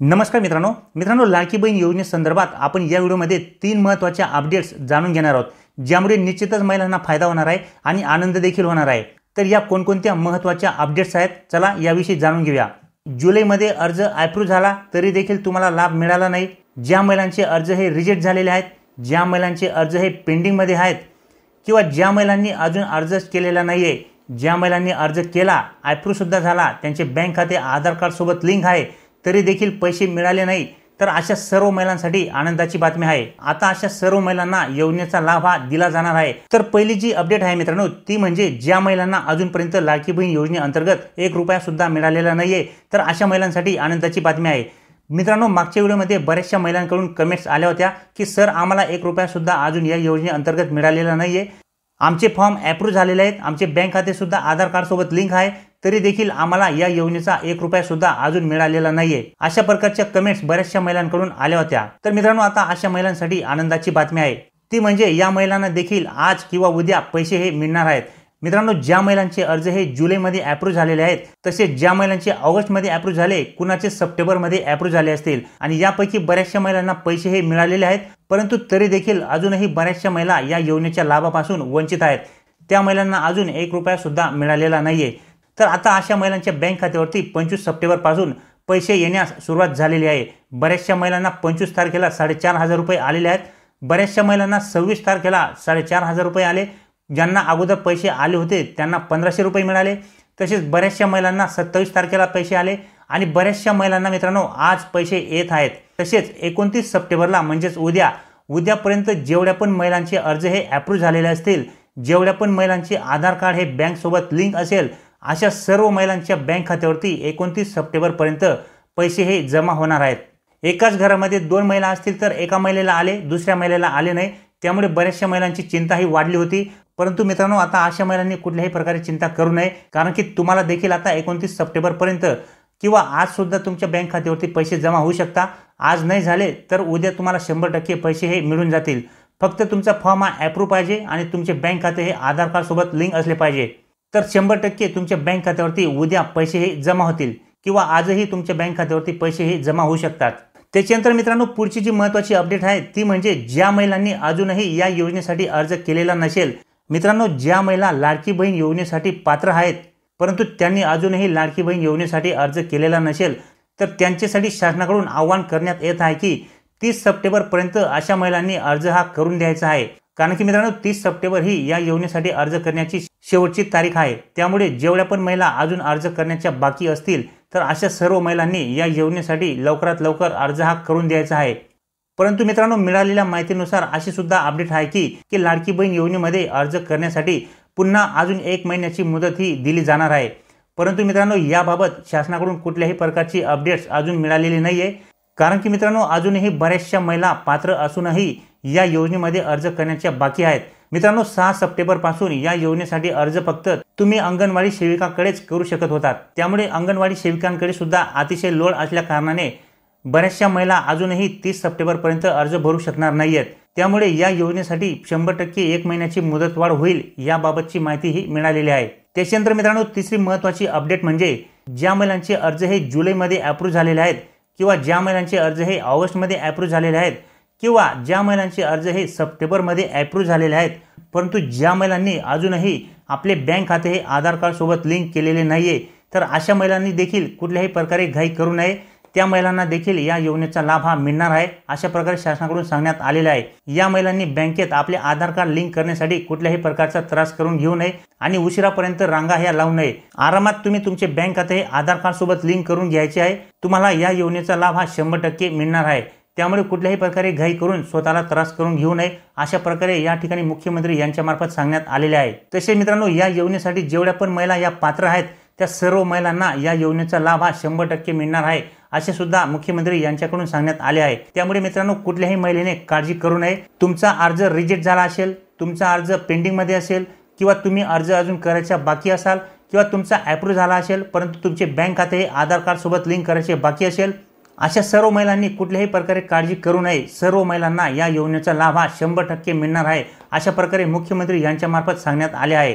नमस्कार मित्रांनो लाडकी बहीण योजनेसंदर्भात आपण या व्हिडिओमध्ये 3 महत्त्वाच्या अपडेट्स जाणून घेणार आहोत, ज्यामुळे निश्चितच महिलांना फायदा होणार आहे आणि आनंद देखील होणार आहे। तर या कोणकोणत्या महत्त्वाच्या अपडेट्स आहेत, चला याविषयी जाणून घेऊया। जुलैमध्ये अर्ज अप्रूव्ह झाला तरी देखील तुम्हाला लाभ मिळाला नाही। ज्या महिलांचे अर्ज हे रिजेक्ट झालेले आहेत, ज्या महिलांचे अर्ज हे पेंडिंग मध्ये आहेत किंवा ज्या महिलांनी अजून अर्ज केलेला नाहीये, ज्या महिलांनी अर्ज केला अप्रूव्ह सुद्धा झाला, त्यांचे बँक खाते आधार कार्ड सोबत लिंक आहे तरी देखील पैसे मिळाले नाही, तर अशा सर्व महिलांसाठी आनंदाची बातमी आहे। आता अशा सर्व महिलांना योजनेचा लाभ हा दिला जाणार आहे। तर पहिली जी अपडेट आहे मित्रांनो, ती म्हणजे ज्या महिलांना अजूनपर्यंत लाडकी बहीण योजनेअंतर्गत 1 रुपया सुद्धा मिळालेला नाहीये, तर अशा महिलांसाठी आनंदाची बातमी आहे। मित्रांनो, मागच्या व्हिडिओमध्ये बऱ्याचशा महिलांकडून कमेंट्स आल्या होत्या की सर आम्हाला 1 रुपया सुद्धा अजून या योजनेअंतर्गत मिळालेला नाहीये, आमचे फॉर्म अप्रूव्ह झालेले आहेत, आमचे बँक खाते सुद्धा आधार कार्ड सोबत लिंक आहे, तरी देखील आम्हाला या योजनेचा 1 रुपया सुद्धा अजून मिळालेला नाहीये। अशा प्रकारच्या कमेंट्स बऱ्याचशा महिलांकडून आल्या होत्या। तर मित्रांनो, आता अशा महिलांसाठी आनंदाची बातमी आहे, ती म्हणजे या महिलांना देखील आज किंवा उद्या पैसे हे मिळणार आहेत। मित्रांनो, ज्या महिलांचे अर्ज हे जुलैमध्ये अप्रूव्ह झालेले आहेत, तसेच ज्या महिलांचे ऑगस्टमध्ये अप्रूव्ह झाले, कुणाचे सप्टेंबरमध्ये अप्रूव्ह झाले असतील आणि यापैकी बऱ्याचशा महिलांना पैसे हे मिळालेले आहेत, परंतु तरी देखील अजूनही बऱ्याचशा महिला या योजनेच्या लाभापासून वंचित आहेत। त्या महिलांना अजून 1 रुपया सुद्धा मिळालेला नाहीये। तर आता अशा महिलांच्या बँक खात्यावरती 25 सप्टेंबर पासून पैसे येण्यास सुरुवात झालेली आहे। बऱ्याचशा महिलांना 25 तारखेला 4,500 रुपये आलेले आहेत, बऱ्याचशा महिलांना 26 तारखेला 4,500 रुपये आले, ज्यांना अगोदर पैसे आले होते त्यांना 1,500 रुपये मिळाले, तसेच बऱ्याचशा महिलांना 27 तारखेला पैसे आले आणि बऱ्याचशा महिलांना मित्रांनो आज पैसे येत आहेत। तसेच 29 सप्टेंबरला म्हणजेच उद्यापर्यंत जेवढ्या पण महिलांचे अर्ज हे अप्रूव्ह झालेले असतील, जेवढ्या पण महिलांचे आधार कार्ड हे बँक सोबत लिंक असेल, अशा सर्व महिलांच्या बँक खात्यावरती 29 सप्टेंबर पर्यंत पैसे हे जमा होणार आहेत। एकाच घरामध्ये 2 महिला असतील तर एका महिलेला आले, दुसऱ्या महिलेला आले नाही, त्यामुळे बऱ्याचशा महिलांची चिंता ही वाढली होती। परंतु मित्रांनो, आता अशा महिलांनी कुठल्याही प्रकारे चिंता करू नये, कारण की तुम्हाला देखील आता 29 सप्टेंबर पर्यंत किंवा आज सुद्धा तुमच्या बँक खात्यावरती पैसे जमा होऊ शकता। आज नाही झाले तर उद्या तुम्हाला 100% पैसे हे मिळून जातील। फक्त तुमचा फॉर्म हा अप्रूव्ह पाहिजे आणि तुमचे बँक खाते हे आधार कार्ड सोबत लिंक असले पाहिजे, तर 100% तुमच्या बँक खात्यावरती उद्या पैसे हे जमा होतील किंवा आजही तुमच्या बँक खात्यावरती पैसे हे जमा होऊ शकतात। त्याच्यानंतर मित्रांनो, पुढची जी महत्त्वाची अपडेट आहे ती म्हणजे ज्या महिलांनी अजूनही या योजनेसाठी अर्ज केलेला नसेल, मित्रांनो, ज्या महिला लाडकी बहीण योजनेसाठी पात्र आहेत परंतु त्यांनी अजूनही लाडकी बहीण योजनेसाठी अर्ज केलेला नसेल, तर त्यांच्यासाठी शासनाकडून आवाहन करण्यात येत आहे की 30 सप्टेंबर पर्यंत अशा महिलांनी अर्ज हा करून द्यायचा आहे। कारण की मित्रांनो, 30 सप्टेंबर ही या योजनेसाठी अर्ज करण्याची शेवटची तारीख आहे। त्यामुळे जेवढ्या पण महिला अजून अर्ज करण्याच्या बाकी असतील, तर अशा सर्व महिलांनी या योजनेसाठी लवकरात लवकर अर्ज हा करून द्यायचा आहे। परंतु मित्रांनो, मिळालेल्या माहितीनुसार अशी सुद्धा अपडेट आहे की लाडकी बहीण योजनेमध्ये अर्ज करण्यासाठी पुन्हा अजून 1 महिन्याची मुदत ही दिली जाणार आहे। परंतु मित्रांनो, याबाबत शासनाकडून कुठल्याही प्रकारची अपडेट्स अजून मिळालेली नाहीये, कारण की मित्रांनो अजूनही बऱ्याचशा महिला पात्र असूनही या योजनेमध्ये अर्ज करण्याच्या बाकी आहेत। मित्रांनो, 6 सप्टेंबर पासून या योजनेसाठी अर्ज फक्त तुम्ही अंगणवाडी सेविकाकडेच करू शकत होतात, त्यामुळे अंगणवाडी सेविकांकडे सुद्धा अतिशय लोड असल्या कारणाने बऱ्याचशा महिला अजूनही 30 सप्टेंबर पर्यंत अर्ज भरू शकणार नाहीयेत। त्यामुळे या योजनेसाठी 100% 1 महिन्याची मुदतवाढ होईल, याबाबतची माहिती ही मिळालेली आहे। त्याच्यानंतर मित्रांनो, तिसरी महत्त्वाची अपडेट म्हणजे ज्या महिलांचे अर्ज हे जुलैमध्ये अप्रूव्ह झालेले आहेत किंवा ज्या महिलांचे अर्ज हे ऑगस्टमध्ये अप्रूव्ह झालेले आहेत किंवा ज्या महिलांचे अर्ज हे सप्टेंबरमध्ये अप्रूव्ह झालेले आहेत, परंतु ज्या महिलांनी अजूनही आपले बँक खाते हे आधार कार्ड सोबत लिंक केलेले नाहीये, तर अशा महिलांनी देखील कुठल्याही प्रकारे घाई करू नये। त्या महिलांना देखील या योजनेचा लाभ हा मिळणार आहे, अशा प्रकारे शासनाकडून सांगण्यात आलेले आहे। या महिलांनी बँकेत आपले आधार कार्ड लिंक करण्यासाठी कुठल्याही प्रकारचा त्रास करून घेऊ नये आणि उशिरापर्यंत रांगा ह्या लावू नये। आरामात तुम्ही तुमचे बँक खाते हे आधार कार्ड सोबत लिंक करून घ्यायचे आहे। तुम्हाला या योजनेचा लाभ हा 100% मिळणार आहे, त्यामुळे कुठल्याही प्रकारे घाई करून स्वतःला त्रास करून घेऊ नये, अशा प्रकारे या ठिकाणी मुख्यमंत्री यांच्यामार्फत सांगण्यात आलेले आहे। तसे मित्रांनो, या योजनेसाठी जेवढ्या पण महिला या पात्र आहेत त्या सर्व महिलांना या योजनेचा लाभ हा 100% मिळणार आहे, असे सुद्धा मुख्यमंत्री यांच्याकडून सांगण्यात आले आहे। त्यामुळे मित्रांनो, कुठल्याही महिलेने काळजी करू नये। तुमचा अर्ज रिजेक्ट झाला असेल, तुमचा अर्ज पेंडिंग मध्ये असेल किंवा तुम्ही अर्ज अजून करायचा बाकी असाल किंवा तुमचा अप्रूव्ह झाला असेल परंतु तुमचे बँक खाते हे आधार कार्ड सोबत लिंक करायचे बाकी असेल, अशा सर्व महिलांनी कुठल्याही प्रकारे काळजी करू नये। सर्व महिलांना या योजनेचा लाभ हा 100% मिळणार आहे, अशा प्रकारे मुख्यमंत्री यांच्यामार्फत सांगण्यात आले आहे।